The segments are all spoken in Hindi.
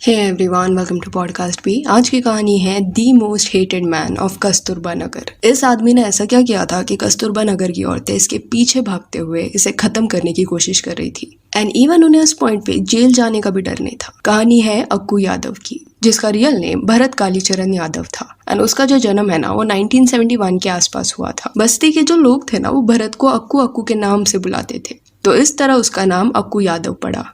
Hey everyone, welcome to podcast भी। आज की कहानी है the most hated man of Kasturba Nagar. इस आदमी ने ऐसा क्या किया था कि कस्तूरबा नगर की औरतें इसके पीछे भागते हुए इसे खत्म करने की कोशिश कर रही थी एंड इवन उन्हें उस पॉइंट पे जेल जाने का भी डर नहीं था। कहानी है अक्कू यादव की, जिसका रियल नेम भरत कालीचरण यादव था एंड उसका जो जन्म है ना वो 1971 के आसपास हुआ था। बस्ती के जो लोग थे ना वो भरत को अक्कू अक्कू के नाम से बुलाते थे, तो इस तरह उसका नाम अक्कू यादव पड़ा।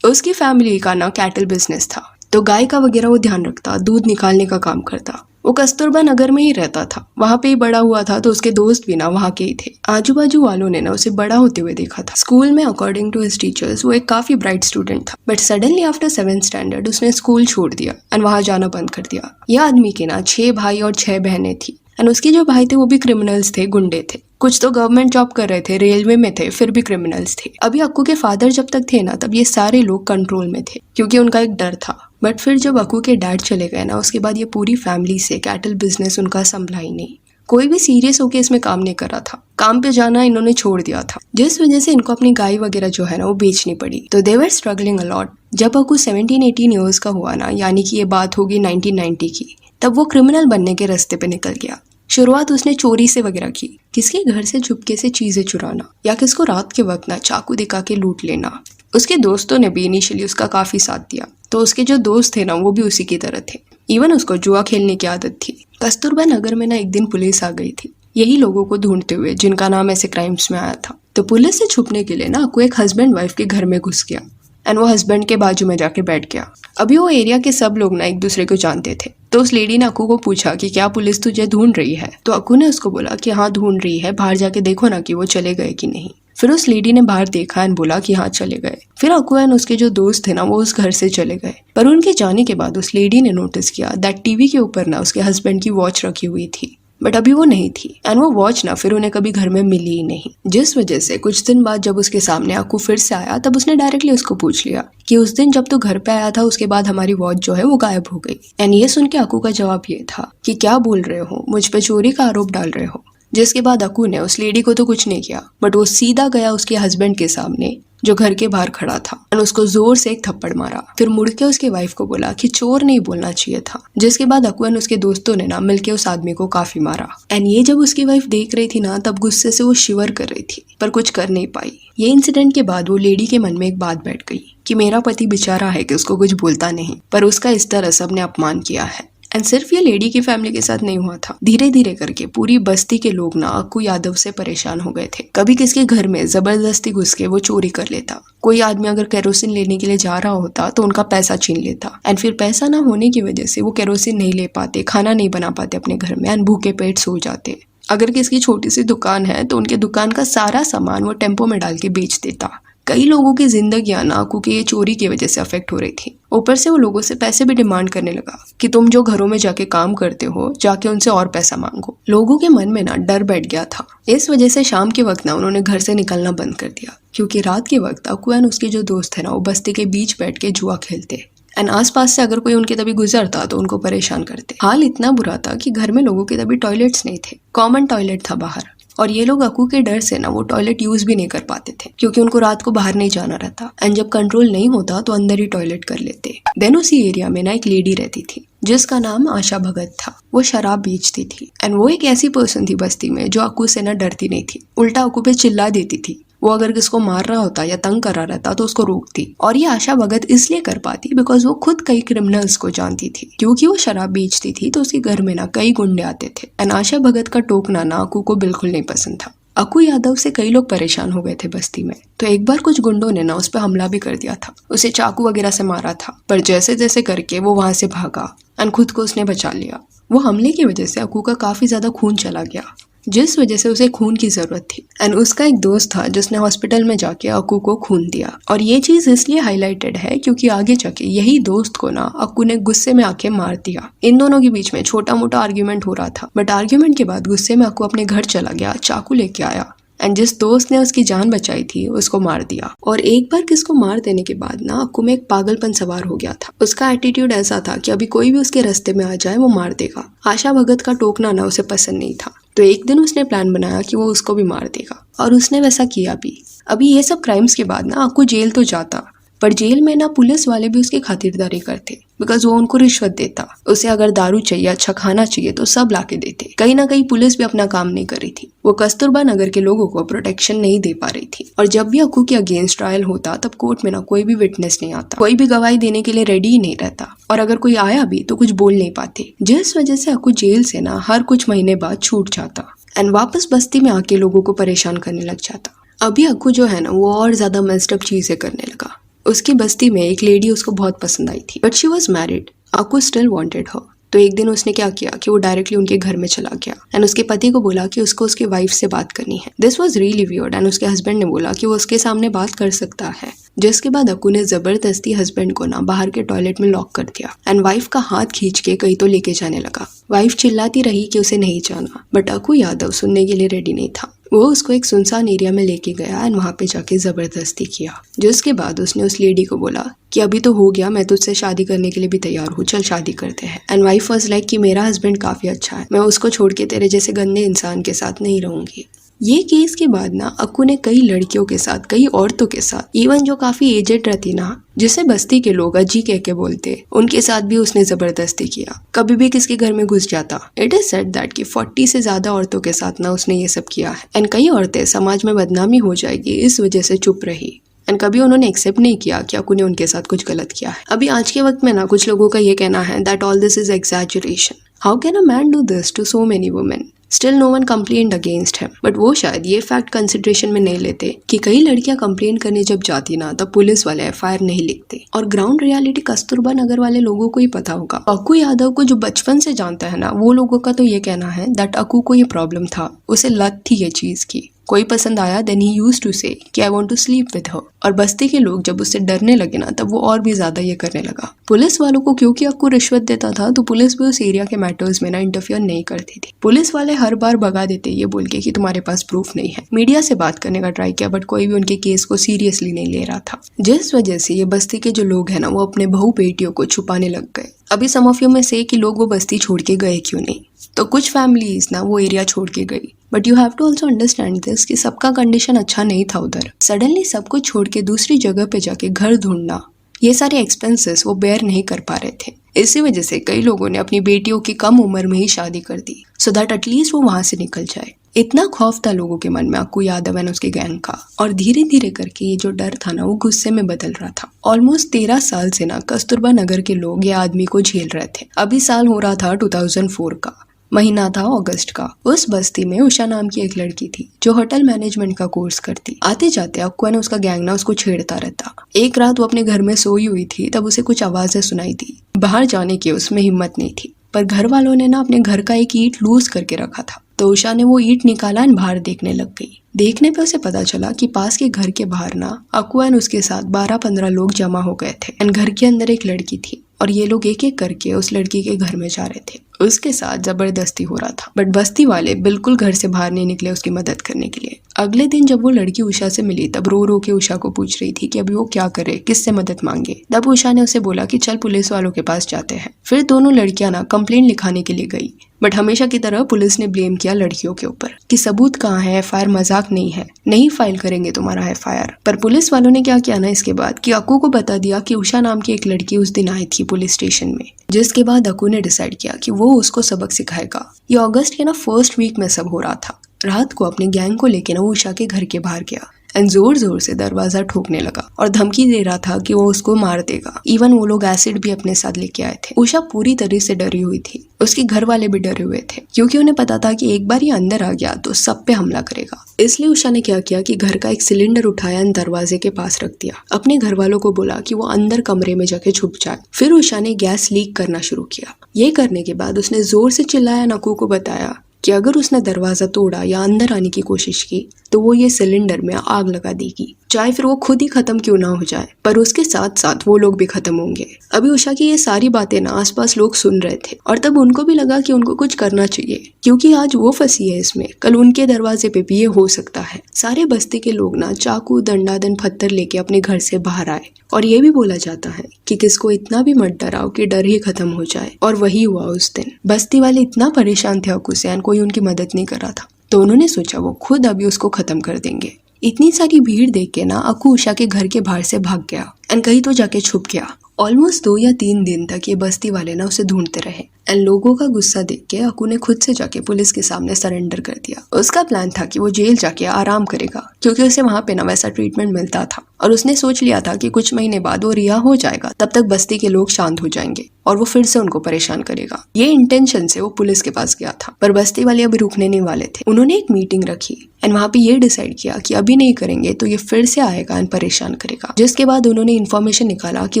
उसकी फैमिली का ना कैटल बिजनेस था, तो गाय का वगैरह वो ध्यान रखता, दूध निकालने का काम करता। वो कस्तूरबा नगर में ही रहता था, वहाँ पे ही बड़ा हुआ था, तो उसके दोस्त भी ना वहाँ के ही थे। आजू बाजू वालों ने ना उसे बड़ा होते हुए देखा था। स्कूल में अकॉर्डिंग टू हिज टीचर्स वो एक काफी ब्राइट स्टूडेंट था, but suddenly after 7th standard उसने स्कूल छोड़ दिया एंड वहाँ जाना बंद कर दिया। यह आदमी के ना 6 भाई और 6 बहनें थी एंड उसके जो भाई थे वो भी क्रिमिनल्स थे, गुंडे थे। कुछ तो गवर्नमेंट जॉब कर रहे थे, रेलवे में थे, फिर भी क्रिमिनल्स थे। अभी अक्कू के फादर जब तक थे ना तब ये सारे लोग कंट्रोल में थे, क्योंकि उनका एक डर था। बट फिर जब अक्कू के डैड चले गए ना, उसके बाद ये पूरी फैमिली से कैटल बिजनेस उनका संभला ही नहीं। कोई भी सीरियस होकर इसमें काम नहीं कर रहा था। काम पे जाना इन्होंने छोड़ दिया था, जिस वजह से इनको अपनी गाय वगैरह जो है ना वो बेचनी पड़ी। तो दे वर स्ट्रगलिंग अलॉट। जब अक्कू 17-18 ईयर्स का हुआ ना, यानी कि ये बात होगी 1990 की, तब वो क्रिमिनल बनने के रास्ते पे निकल गया। शुरुआत उसने चोरी से वगैरह की, किसके घर से चुपके से चीजें चुराना या किसको रात के वक्त ना चाकू दिखा के लूट लेना। उसके दोस्तों ने भी इनिशियली उसका काफी साथ दिया, तो उसके जो दोस्त थे ना वो भी उसी की तरह थे। इवन उसको जुआ खेलने की आदत थी। कस्तूरबा नगर में ना एक दिन पुलिस आ गई थी, यही लोगों को ढूंढते हुए जिनका नाम ऐसे क्राइम्स में आया था। तो पुलिस से छुपने के लिए ना कोई एक हस्बैंड वाइफ के घर में घुस गया एंड वो हस्बैंड के बाजू में जाके बैठ गया। अभी वो एरिया के सब लोग ना एक दूसरे को जानते थे, तो उस लेडी ने अक्कू को पूछा कि क्या पुलिस तुझे ढूंढ रही है। तो अक्कू ने उसको बोला कि हाँ ढूंढ रही है, बाहर जाके देखो ना कि वो चले गए कि नहीं। फिर उस लेडी ने बाहर देखा एंड बोला कि हाँ चले गए। फिर अक्कू एंड उसके जो दोस्त थे ना वो उस घर से चले गए। पर उनके जाने के बाद उस लेडी ने नोटिस किया दैट टीवी के ऊपर ना उसके हस्बैंड की वॉच रखी हुई थी, बट अभी वो नहीं थी एंड वो वॉच ना फिर उन्हें कभी घर में मिली ही नहीं। जिस वजह से कुछ दिन बाद जब उसके सामने अक्कू फिर से आया, तब उसने डायरेक्टली उसको पूछ लिया कि उस दिन जब तू घर पे आया था उसके बाद हमारी वॉच जो है वो गायब हो गई। एंड ये सुन के अक्कू का जवाब ये था कि क्या बोल रहे हो, मुझ पे चोरी का आरोप डाल रहे हो। जिसके बाद अक्कू ने उस लेडी को तो कुछ नहीं किया, बट वो सीधा गया उसके हस्बैंड के सामने जो घर के बाहर खड़ा था और उसको जोर से एक थप्पड़ मारा। फिर मुड़ के उसके वाइफ को बोला कि चोर नहीं बोलना चाहिए था। जिसके बाद अक्कू और उसके दोस्तों ने ना मिलके उस आदमी को काफी मारा एंड ये जब उसकी वाइफ देख रही थी ना तब गुस्से से वो शिवर कर रही थी, पर कुछ कर नहीं पाई। ये इंसिडेंट के बाद वो लेडी के मन में एक बात बैठ गई कि मेरा पति बेचारा है कि उसको कुछ बोलता नहीं, पर उसका इस तरह सबने अपमान किया है। एंड सिर्फ ये लेडी की फैमिली के साथ नहीं हुआ था, धीरे धीरे करके पूरी बस्ती के लोग ना अक्कू यादव से परेशान हो गए थे। कभी किसके घर में जबरदस्ती घुस के वो चोरी कर लेता। कोई आदमी अगर केरोसिन लेने के लिए जा रहा होता तो उनका पैसा छीन लेता एंड फिर पैसा ना होने की वजह से वो केरोसिन नहीं ले पाते, खाना नहीं बना पाते अपने घर में एंड भूखे पेट सो जाते। अगर किसकी छोटी सी दुकान है तो उनके दुकान का सारा सामान वो टेम्पो में डाल के बेच देता। कई लोगों की जिंदगियां ना अक्कू की ये चोरी की वजह से अफेक्ट हो रही थी। ऊपर से वो लोगों से पैसे भी डिमांड करने लगा कि तुम जो घरों में जाके काम करते हो जाके उनसे और पैसा मांगो। लोगों के मन में ना डर बैठ गया था। इस वजह से शाम के वक्त ना उन्होंने घर से निकलना बंद कर दिया, क्योंकि रात के वक्त अक्कू एंड उसके जो दोस्त थे ना वो बस्ती के बीच बैठ के जुआ खेलते एंड आसपास से अगर कोई उनके तभी गुजरता तो उनको परेशान करते। हाल इतना बुरा था कि घर में लोगों के तभी टॉयलेट्स नहीं थे, कॉमन टॉयलेट था बाहर, और ये लोग अक्कू के डर से ना वो टॉयलेट यूज भी नहीं कर पाते थे, क्योंकि उनको रात को बाहर नहीं जाना रहता एंड जब कंट्रोल नहीं होता तो अंदर ही टॉयलेट कर लेते। देन उसी एरिया में ना एक लेडी रहती थी जिसका नाम आशा भगत था। वो शराब बेचती थी एंड वो एक ऐसी पर्सन थी बस्ती में जो अक्कू से ना डरती नहीं थी, उल्टा अक्कू पे चिल्ला देती थी। वो अगर किसको मार रहा होता या तंग कर रहा रहता तो उसको रोकती। और ये आशा भगत इसलिए कर पाती बिकॉज वो खुद कई क्रिमिनल्स को जानती थी। क्योंकि वो शराब बेचती थी तो उसके घर में ना कई गुंडे आते थे एंड आशा भगत का टोकना ना अक्कू को बिल्कुल नहीं पसंद था। अक्कू यादव से कई लोग परेशान हो गए थे बस्ती में, तो एक बार कुछ गुंडों ने ना उस पर हमला भी कर दिया था। उसे चाकू वगैरह से मारा था, पर जैसे जैसे करके वो वहां से भागा एंड खुद को उसने बचा लिया। वो हमले की वजह से अक्कू का काफी ज्यादा खून चला गया, जिस वजह से उसे खून की जरूरत थी एंड उसका एक दोस्त था जिसने हॉस्पिटल में जाके अक्कू को खून दिया। और ये चीज इसलिए हाईलाइटेड है क्योंकि आगे जाके यही दोस्त को ना अक्कू ने गुस्से में आके मार दिया। इन दोनों के बीच में छोटा मोटा आर्ग्यूमेंट हो रहा था, बट आर्ग्यूमेंट के बाद गुस्से में अक्कू अपने घर चला गया, चाकू लेके आया एंड जिस दोस्त ने उसकी जान बचाई थी उसको मार दिया। और एक बार किसको मार देने के बाद ना अक्कू में एक पागलपन सवार हो गया था। उसका एटीट्यूड ऐसा था कि अभी कोई भी उसके रास्ते में आ जाए वो मार देगा। आशा भगत का टोकना ना उसे पसंद नहीं था, तो एक दिन उसने प्लान बनाया कि वो उसको भी मार देगा और उसने वैसा किया भी। अभी ये सब क्राइम्स के बाद ना अक्कू जेल तो जाता, पर जेल में ना पुलिस वाले भी उसकी खातिरदारी करते बिकॉज वो उनको रिश्वत देता। उसे अगर दारू चाहिए, अच्छा खाना चाहिए तो सब लाके देते। कहीं ना कहीं पुलिस भी अपना काम नहीं कर रही थी, वो कस्तूरबा नगर के लोगों को प्रोटेक्शन नहीं दे पा रही थी। और जब भी अक्कू के अगेंस्ट ट्रायल होता तब कोर्ट में ना कोई भी विटनेस नहीं आता, कोई भी गवाही देने के लिए रेडी ही नहीं रहता, और अगर कोई आया भी तो कुछ बोल नहीं पाते, जिस वजह से अक्कू जेल से ना हर कुछ महीने बाद छूट जाता एंड वापस बस्ती में आके लोगों को परेशान करने लग जाता। अभी अक्कू जो है ना वो और ज्यादा मेस्ड अप चीजें करने लगा। उसकी बस्ती में एक लेडी उसको बहुत पसंद आई थी, but she was married. Akku still wanted her. तो एक दिन उसने क्या किया कि वो डायरेक्टली उनके घर में चला गया एंड उसके पति को बोला कि उसको उसकी वाइफ से बात करनी है। This was really weird and उसके हस्बैंड ने बोला कि वो उसके सामने बात कर सकता है, जिसके बाद अक्कू ने जबरदस्ती हस्बैंड को ना बाहर के टॉयलेट में लॉक कर दिया एंड वाइफ का हाथ खींच के कहीं तो लेके जाने लगा। वाइफ चिल्लाती रही कि उसे नहीं जाना, बट अक्कू यादव सुनने के लिए रेडी नहीं था। वो उसको एक सुनसान एरिया में लेके गया एंड वहां पे जाके जबरदस्ती किया, जिसके बाद उसने उस लेडी को बोला कि अभी तो हो गया, मैं तुझसे शादी करने के लिए भी तैयार हूँ, चल शादी करते हैं। एंड वाइफ वाज लाइक कि मेरा हस्बैंड काफी अच्छा है, मैं उसको छोड़ के तेरे जैसे गंदे इंसान के साथ नहीं रहूंगी। ये केस के बाद ना अक्कू ने कई लड़कियों के साथ, कई औरतों के साथ, इवन जो काफी एजेड रहती ना, जिसे बस्ती के लोग अजी कह के बोलते, उनके साथ भी उसने जबरदस्ती किया। कभी भी किसके घर में घुस जाता। इट इज सेड दैट कि 40 से ज्यादा औरतों के साथ ना उसने ये सब किया है एंड कई औरतें समाज में बदनामी हो जाएगी इस वजह से चुप रही एंड कभी उन्होंने एक्सेप्ट नहीं किया कि अक्कू ने उनके साथ कुछ गलत किया है। अभी आज के वक्त में ना कुछ लोगों का ये कहना है that all this is exaggeration, how can a man do this to so many women, still no one complaint against him. But वो शायद ये फैक्ट कंसिडरेशन में नहीं लेते कि कई लड़कियां कंप्लेंट करने जब जाती ना तब पुलिस वाले एफआईआर नहीं लिखते। और ग्राउंड रियलिटी कस्तूरबा नगर वाले लोगों को ही पता होगा। अक्कू यादव को जो बचपन से जानता है ना, वो लोगों का तो ये कहना है दैट अक्कू को ये प्रॉब्लम था, उसे लत थी ये चीज की। कोई पसंद आया then he used to say कि I want to sleep with her. और बस्ती के लोग जब उससे डरने लगे ना तब वो और भी ज्यादा ये करने लगा। पुलिस वालों को क्योंकि अक्कू रिश्वत देता था तो पुलिस भी उस एरिया के मैटर्स में ना इंटरफियर नहीं करती थी। पुलिस वाले हर बार भगा देते ये बोल के कि तुम्हारे पास प्रूफ नहीं है। मीडिया से बात करने का ट्राई किया बट कोई भी उनके केस को सीरियसली नहीं ले रहा था, जिस वजह से ये बस्ती के जो लोग है ना वो अपने बहू बेटियों को छुपाने लग गए। अभी सम ऑफ यू में से कि लोग वो बस्ती छोड़ के गए क्यों नहीं, तो कुछ फैमिलीज ना वो एरिया छोड़ के गई, but you have to also understand this कि सबका कंडीशन अच्छा नहीं था उधर। सडनली सब कुछ छोड़ के दूसरी जगह पे जाके घर ढूंढना, ये सारे एक्सपेंसेस वो बेयर नहीं कर पा रहे थे। इसी वजह से कई लोगों ने अपनी बेटियों की कम उम्र में ही शादी कर दी सो दैट एटलीस्ट वो वहां से निकल जाए। इतना खौफ था लोगों के मन में अक्कू यादव एंड उसके गैंग का, और धीरे धीरे करके ये जो डर था ना वो गुस्से में बदल रहा था। ऑलमोस्ट 13 साल से ना कस्तूरबा नगर के लोग ये आदमी को झेल रहे थे। अभी साल हो रहा था 2004 का, महीना था अगस्त का। उस बस्ती में उषा नाम की एक लड़की थी जो होटल मैनेजमेंट का कोर्स करती। आते जाते अक्कू ने उसका गैंग ना उसको छेड़ता रहता। एक रात वो अपने घर में सोई हुई थी, तब उसे कुछ आवाजें सुनाई थी। बाहर जाने की उसमें हिम्मत नहीं थी, पर घर वालों ने ना अपने घर का एक ईंट लूज करके रखा था, तो उषा ने वो ईंट निकाला और बाहर देखने लग गई। देखने पे उसे पता चला कि पास के घर के बाहर ना अक्कू एंड उसके साथ 12-15 लोग जमा हो गए थे एंड घर के अंदर एक लड़की थी और ये लोग एक एक करके उस लड़की के घर में जा रहे थे। उसके साथ जबरदस्ती हो रहा था, बट बस्ती वाले बिल्कुल घर से बाहर नहीं निकले उसकी मदद करने के लिए। अगले दिन जब वो लड़की उषा से मिली तब रो रो के उषा को पूछ रही थी कि अभी वो क्या करे, किससे मदद मांगे। तब उषा ने उसे बोला कि चल पुलिस वालों के पास जाते हैं। फिर दोनों लड़कियां ना कंप्लेंट लिखाने के लिए गई, बट हमेशा की तरह पुलिस ने ब्लेम किया लड़कियों के ऊपर कि सबूत कहाँ है, एफआईआर मजाक नहीं है, नहीं फाइल करेंगे तुम्हारा एफआईआर। पर पुलिस वालों ने क्या किया ना इसके बाद कि अक्कू को बता दिया कि उषा नाम की एक लड़की उस दिन आई थी पुलिस स्टेशन में, जिसके बाद अक्कू ने डिसाइड किया कि वो उसको सबक सिखाएगा। ये अगस्त के ना फर्स्ट वीक में सब हो रहा था। रात को अपने गैंग को लेके ना वो उषा के घर के बाहर गया एंड जोर जोर से दरवाजा ठोकने लगा और धमकी दे रहा था कि वो उसको मार देगा। इवन वो लोग एसिड भी अपने साथ लेके आए थे। उषा पूरी तरह से डरी हुई थी, उसके घर वाले भी डरे हुए थे क्योंकि उन्हें पता था कि एक बार ये अंदर आ गया तो सब पे हमला करेगा। इसलिए उषा ने क्या किया कि घर का एक सिलेंडर उठाया और दरवाजे के पास रख दिया। अपने घर वालों को बोला कि वो अंदर कमरे में जाके छुप जाए। फिर उषा ने गैस लीक करना शुरू किया। ये करने के बाद उसने जोर से चिल्लाया, नक्कू को बताया कि अगर उसने दरवाजा तोड़ा या अंदर आने की कोशिश की तो वो ये सिलेंडर में आग लगा देगी, चाहे फिर वो खुद ही खत्म क्यों ना हो जाए, पर उसके साथ साथ वो लोग भी खत्म होंगे। अभी उषा की ये सारी बातें ना आसपास लोग सुन रहे थे और तब उनको भी लगा कि उनको कुछ करना चाहिए क्योंकि आज वो फंसी है इसमें, कल उनके दरवाजे पे भी ये हो सकता है। सारे बस्ती के लोग ना चाकू, डंडा, पत्थर लेके अपने घर से बाहर आए और ये भी बोला जाता है कि किसको इतना भी मत डराओ कि डर ही खत्म हो जाए। और वही हुआ उस दिन। बस्ती वाले इतना परेशान थे अक्कू से, कोई उनकी मदद नहीं कर रहा था, तो उन्होंने सोचा वो खुद अभी उसको खत्म कर देंगे। इतनी सारी भीड़ देख के ना अक्कू उषा के घर के बाहर से भाग गया एंड कहीं तो जाके छुप गया। ऑलमोस्ट 2 या 3 दिन तक ये बस्ती वाले ना उसे ढूंढते रहे एंड लोगों का गुस्सा देख के अक्कू ने खुद से जाके पुलिस के सामने सरेंडर कर दिया। उसका प्लान था कि वो जेल जाके आराम करेगा क्योंकि उसे वहाँ पे ना वैसा ट्रीटमेंट मिलता था और उसने सोच लिया था कि कुछ महीने बाद वो रिहा हो जाएगा, तब तक बस्ती के लोग शांत हो जाएंगे और वो फिर से उनको परेशान करेगा। ये इंटेंशन से वो पुलिस के पास गया था, पर बस्ती वाले अभी रुकने नहीं वाले थे। उन्होंने एक मीटिंग रखी एंड वहाँ पे ये डिसाइड किया कि अभी नहीं करेंगे तो ये फिर से आएगा एंड परेशान करेगा। जिसके बाद उन्होंने इन्फॉर्मेशन निकाला कि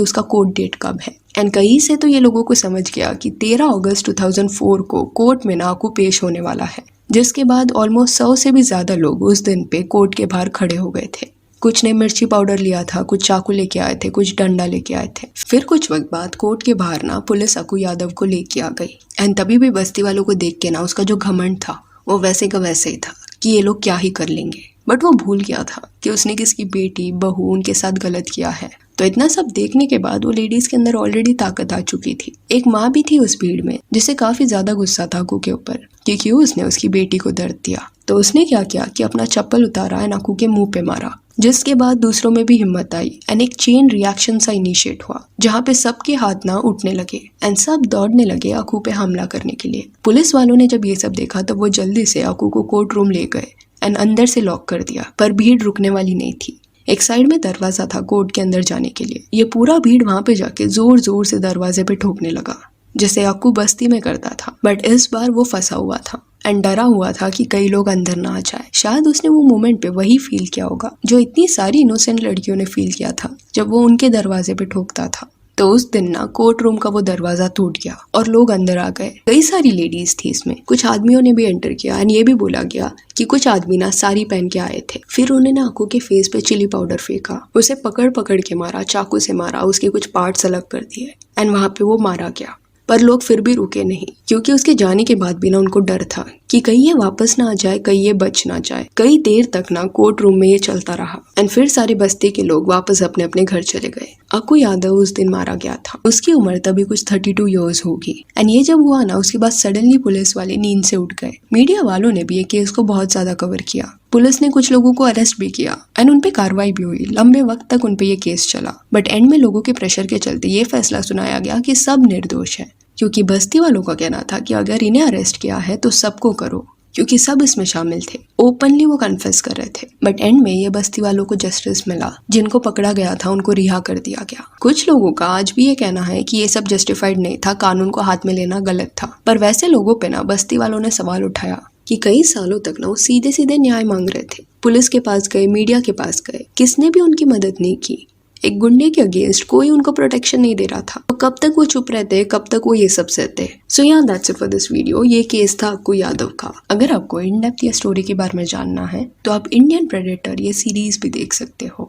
उसका कोर्ट डेट कब है एंड कहीं से तो ये लोगों को समझ गया कि 13 अगस्त 2004 को कोर्ट में ना अक्कू पेश होने वाला है। जिसके बाद ऑलमोस्ट 100 से भी ज्यादा लोग उस दिन पे कोर्ट के बाहर खड़े हो गए थे। कुछ ने मिर्ची पाउडर लिया था, कुछ चाकू लेके आए थे, कुछ डंडा लेके आए थे। फिर कुछ वक्त बाद कोर्ट के बाहर ना पुलिस अक्कू यादव को लेके आ गई एंड तभी भी बस्ती वालों को देख के ना उसका जो घमंड था वो वैसे का वैसे ही था कि ये लोग क्या ही कर लेंगे। बट वो भूल गया था कि उसने किसकी बेटी बहू उनके साथ गलत किया है। तो इतना सब देखने के बाद वो लेडीज के अंदर ऑलरेडी ताकत आ चुकी थी। एक माँ भी थी उस भीड़ में जिसे काफी ज्यादा गुस्सा था अक्कू के ऊपर कि क्यों उसने उसकी बेटी को दर्द दिया। तो उसने क्या किया कि अपना चप्पल उतारा एंड अक्कू के मुंह पे मारा। जिसके बाद दूसरों में भी हिम्मत आई एंड एक चेन रिएक्शन सा इनिशिएट हुआ जहाँ पे सबके हाथ ना उठने लगे एंड सब दौड़ने लगे अक्कू पे हमला करने के लिए। पुलिस वालों ने जब ये सब देखा तो वो जल्दी से अक्कू को कोर्ट रूम ले गए एंड अंदर से लॉक कर दिया, पर भीड़ रुकने वाली नहीं थी। एक साइड में दरवाजा था कोर्ट के अंदर जाने के लिए। ये पूरा भीड़ वहां पे जाके जोर जोर से दरवाजे पे ठोकने लगा जैसे अक्कू बस्ती में करता था। बट इस बार वो फंसा हुआ था एंड डरा हुआ था कि कई लोग अंदर ना आ जाए। शायद उसने वो मोमेंट पे वही फील किया होगा जो इतनी सारी इनोसेंट लड़कियों ने फील किया था जब वो उनके दरवाजे पे ठोकता था। तो उस दिन ना कोर्ट रूम का वो दरवाजा टूट गया और लोग अंदर आ गए। कई सारी लेडीज थी इसमें, कुछ आदमियों ने भी एंटर किया एंड ये भी बोला गया कि कुछ आदमी ना साड़ी पहन के आए थे। फिर उन्होंने अक्कू के फेस पे चिली पाउडर फेंका, उसे पकड़ पकड़ के मारा, चाकू से मारा, उसके कुछ पार्ट्स अलग कर दिए एंड वहां पे वो मारा गया। पर लोग फिर भी रुके नहीं क्योंकि उसके जाने के बाद भी ना उनको डर था कि कहीं ये वापस ना आ जाए, कहीं ये बच ना जाए। कई देर तक ना कोर्ट रूम में ये चलता रहा एंड फिर सारी बस्ती के लोग वापस अपने अपने घर चले गए। अक्कू यादव उस दिन मारा गया था। उसकी उम्र तभी कुछ 32 इयर्स होगी एंड ये जब हुआ ना उसके बाद सडनली पुलिस वाले नींद से उठ गए। मीडिया वालों ने भी ये केस को बहुत ज्यादा कवर किया। पुलिस ने कुछ लोगों को अरेस्ट भी किया एंड उनपे कार्रवाई भी हुई। लंबे वक्त तक उनपे ये केस चला बट एंड में लोगों के प्रेशर के चलते ये फैसला सुनाया गया कि सब निर्दोष है, क्योंकि बस्ती वालों का कहना था कि अगर इन्हें अरेस्ट किया है तो सबको करो क्योंकि सब इसमें शामिल थे। ओपनली वो कन्फेस कर रहे थे। बट एंड में ये बस्ती वालों को जस्टिस मिला। जिनको पकड़ा गया था उनको रिहा कर दिया गया। कुछ लोगों का आज भी ये कहना है कि ये सब जस्टिफाइड नहीं था, कानून को हाथ में लेना गलत था। पर वैसे लोगों पे ना बस्ती वालों ने सवाल उठाया कि कई सालों तक ना वो सीधे सीधे न्याय मांग रहे थे। पुलिस के पास गए, मीडिया के पास गए, किसने भी उनकी मदद नहीं की। एक गुंडे के अगेंस्ट कोई उनको प्रोटेक्शन नहीं दे रहा था। तो कब तक वो चुप रहते, कब तक वो ये सब सहते। सो या that's it for this video. ये केस था अक्कू यादव का। अगर आपको इन डेप्थ या स्टोरी के बारे में जानना है तो आप इंडियन प्रेडेटर ये सीरीज भी देख सकते हो।